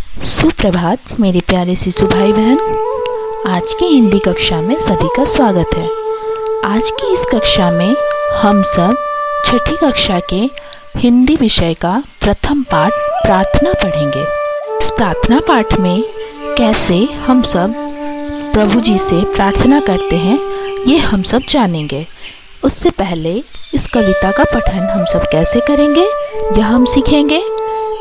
सुप्रभात मेरे प्यारे शिशु भाई बहन। आज की हिंदी कक्षा में सभी का स्वागत है। आज की इस कक्षा में हम सब छठी कक्षा के हिंदी विषय का प्रथम पाठ प्रार्थना पढ़ेंगे। इस प्रार्थना पाठ में कैसे हम सब प्रभु जी से प्रार्थना करते हैं ये हम सब जानेंगे। उससे पहले इस कविता का पठन हम सब कैसे करेंगे यह हम सीखेंगे।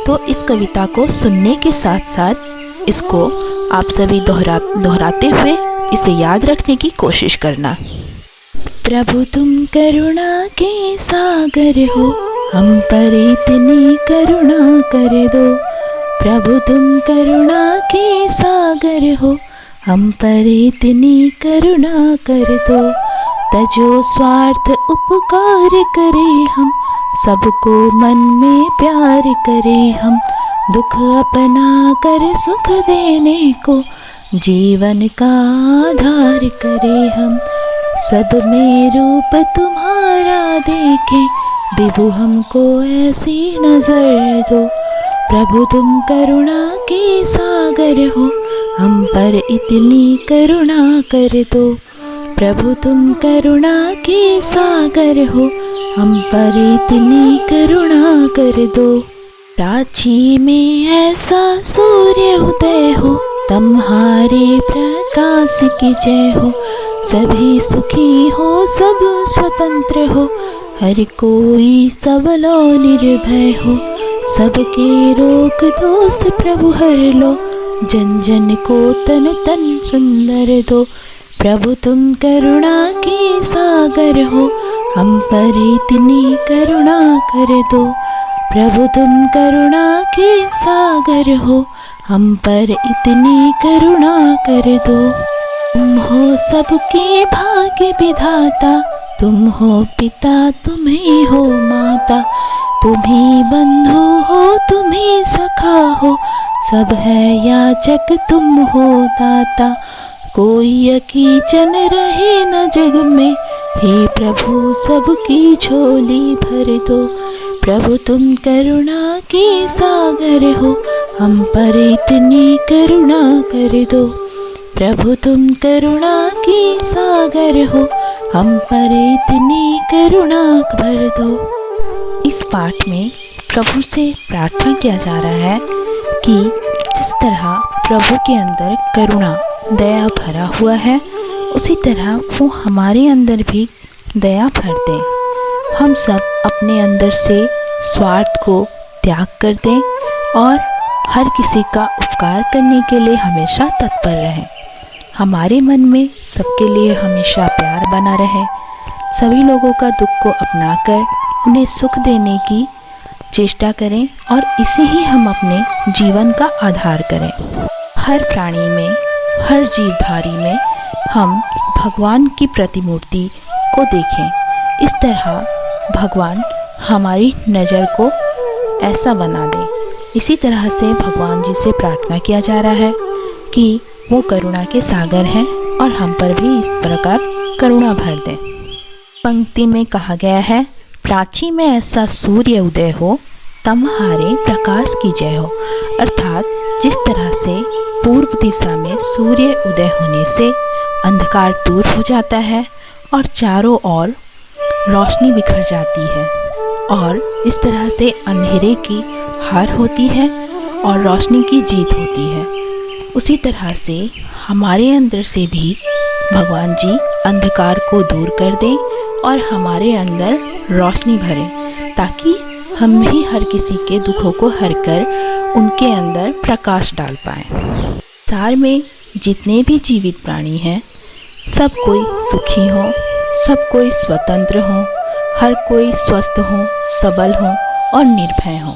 तो इस कविता को सुनने के साथ साथ इसको आप सभी दोहराते हुए इसे याद रखने की कोशिश करना। प्रभु तुम करुणा के सागर हो, हम पर इतनी करुणा कर दो। प्रभु तुम करुणा के सागर हो, हम पर इतनी करुणा कर दो। तजो स्वार्थ उपकार करे हम, सबको मन में प्यार करे हम। दुख अपना कर सुख देने को, जीवन का आधार करे हम। सब में रूप तुम्हारा देखें, विभु हमको ऐसी नजर दो। प्रभु तुम करुणा के सागर हो, हम पर इतनी करुणा कर दो। प्रभु तुम करुणा के सागर हो, हम पर इतनी करुणा कर दो। प्राची में ऐसा सूर्य उदय हो, तुम्हारे प्रकाश की जय हो। सभी सुखी हो, सब स्वतंत्र हो, हर कोई सबल और निर्भय हो। सबके रोग दोष प्रभु हर लो, जन जन को तन तन सुंदर दो। प्रभु तुम करुणा के सागर हो, हम पर इतनी करुणा कर दो। प्रभु तुम करुणा के सागर हो, हम पर इतनी करुणा कर दो। तुम हो सबके भाग्य विधाता, तुम हो पिता तुम ही हो माता। तुम ही बंधु हो, तुम ही सखा हो, सब है याचक तुम हो दाता। कोई अकीचन रहे न जग में, हे प्रभु सबकी झोली भर दो। प्रभु तुम करुणा के सागर हो, हम पर इतनी करुणा कर दो। प्रभु तुम करुणा के सागर हो, हम पर इतनी करुणा भर दो। इस पाठ में प्रभु से प्रार्थना किया जा रहा है कि जिस तरह प्रभु के अंदर करुणा दया भरा हुआ है, उसी तरह वो हमारे अंदर भी दया भर दें। हम सब अपने अंदर से स्वार्थ को त्याग कर दें और हर किसी का उपकार करने के लिए हमेशा तत्पर रहें। हमारे मन में सबके लिए हमेशा प्यार बना रहे। सभी लोगों का दुख को अपनाकर उन्हें सुख देने की चेष्टा करें और इसे ही हम अपने जीवन का आधार करें। हर प्राणी में, हर जीवधारी में हम भगवान की प्रतिमूर्ति को देखें। इस तरह भगवान हमारी नज़र को ऐसा बना दे। इसी तरह से भगवान जी से प्रार्थना किया जा रहा है कि वो करुणा के सागर हैं और हम पर भी इस प्रकार करुणा भर दें। पंक्ति में कहा गया है, प्राची में ऐसा सूर्य उदय हो, तुम्हारे प्रकाश की जय हो। अर्थात जिस तरह से पूर्व दिशा में सूर्य उदय होने से अंधकार दूर हो जाता है और चारों ओर रोशनी बिखर जाती है और इस तरह से अंधेरे की हार होती है और रोशनी की जीत होती है, उसी तरह से हमारे अंदर से भी भगवान जी अंधकार को दूर कर दें और हमारे अंदर रोशनी भरें, ताकि हम भी हर किसी के दुखों को हर कर उनके अंदर प्रकाश डाल पाएं। संसार में जितने भी जीवित प्राणी हैं, सब कोई सुखी हो, सब कोई स्वतंत्र हो, हर कोई स्वस्थ हो, सबल हो और निर्भय हो।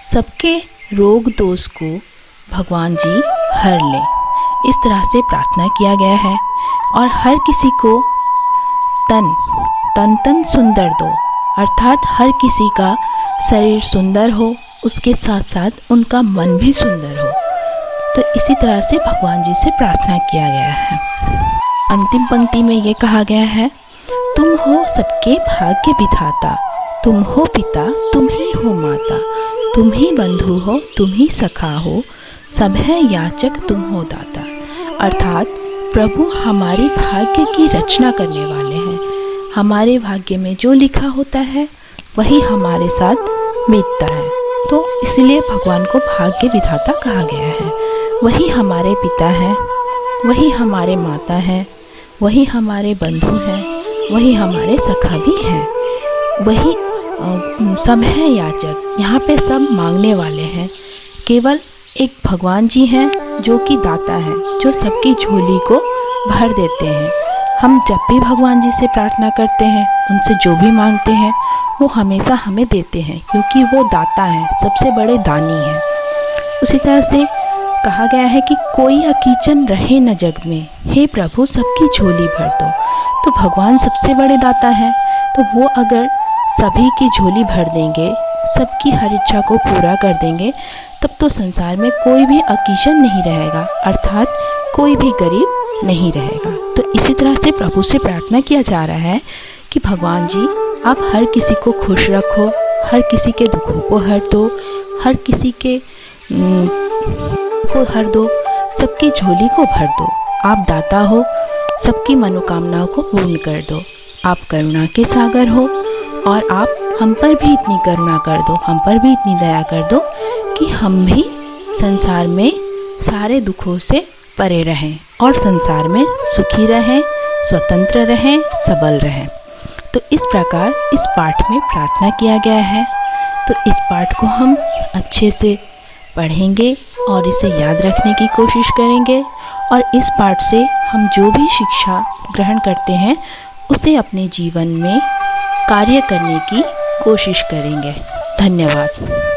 सबके रोग दोष को भगवान जी हर लें, इस तरह से प्रार्थना किया गया है। और हर किसी को तन तन सुंदर दो, अर्थात हर किसी का शरीर सुंदर हो, उसके साथ साथ उनका मन भी सुंदर हो। तो इसी तरह से भगवान जी से प्रार्थना किया गया है। अंतिम पंक्ति में ये कहा गया है, तुम हो सबके भाग्य विधाता, तुम हो पिता तुम ही हो माता। तुम ही बंधु हो, तुम ही सखा हो, सब है याचक तुम हो दाता। अर्थात प्रभु हमारे भाग्य की रचना करने वाले हैं। हमारे भाग्य में जो लिखा होता है वही हमारे साथ बीतता है। तो इसलिए भगवान को भाग्य विधाता कहा गया है। वही हमारे पिता हैं, वही हमारे माता हैं, वही हमारे बंधु हैं, वही हमारे सखा भी हैं। वही सब है याचक, यहाँ पे सब मांगने वाले हैं। केवल एक भगवान जी हैं जो कि दाता हैं, जो सबकी झोली को भर देते हैं। हम जब भी भगवान जी से प्रार्थना करते हैं, उनसे जो भी मांगते हैं वो हमेशा हमें देते हैं, क्योंकि वो दाता हैं, सबसे बड़े दानी हैं। उसी तरह से कहा गया है कि कोई अकीचन रहे न जग में, हे प्रभु सबकी झोली भर दो। तो भगवान सबसे बड़े दाता हैं, तो वो अगर सभी की झोली भर देंगे, सबकी हर इच्छा को पूरा कर देंगे, तब तो संसार में कोई भी अकीचन नहीं रहेगा, अर्थात कोई भी गरीब नहीं रहेगा। तो इसी तरह से प्रभु से प्रार्थना किया जा रहा है कि भगवान जी आप हर किसी को खुश रखो, हर किसी के दुखों को हर दो, हर किसी के को हर दो, सबकी झोली को भर दो। आप दाता हो, सबकी मनोकामनाओं को पूर्ण कर दो। आप करुणा के सागर हो और आप हम पर भी इतनी करुणा कर दो, हम पर भी इतनी दया कर दो कि हम भी संसार में सारे दुखों से परे रहें और संसार में सुखी रहें, स्वतंत्र रहें, सबल रहें। तो इस प्रकार इस पाठ में प्रार्थना किया गया है। तो इस पाठ को हम अच्छे से पढ़ेंगे और इसे याद रखने की कोशिश करेंगे, और इस पाठ से हम जो भी शिक्षा ग्रहण करते हैं उसे अपने जीवन में कार्य करने की कोशिश करेंगे। धन्यवाद।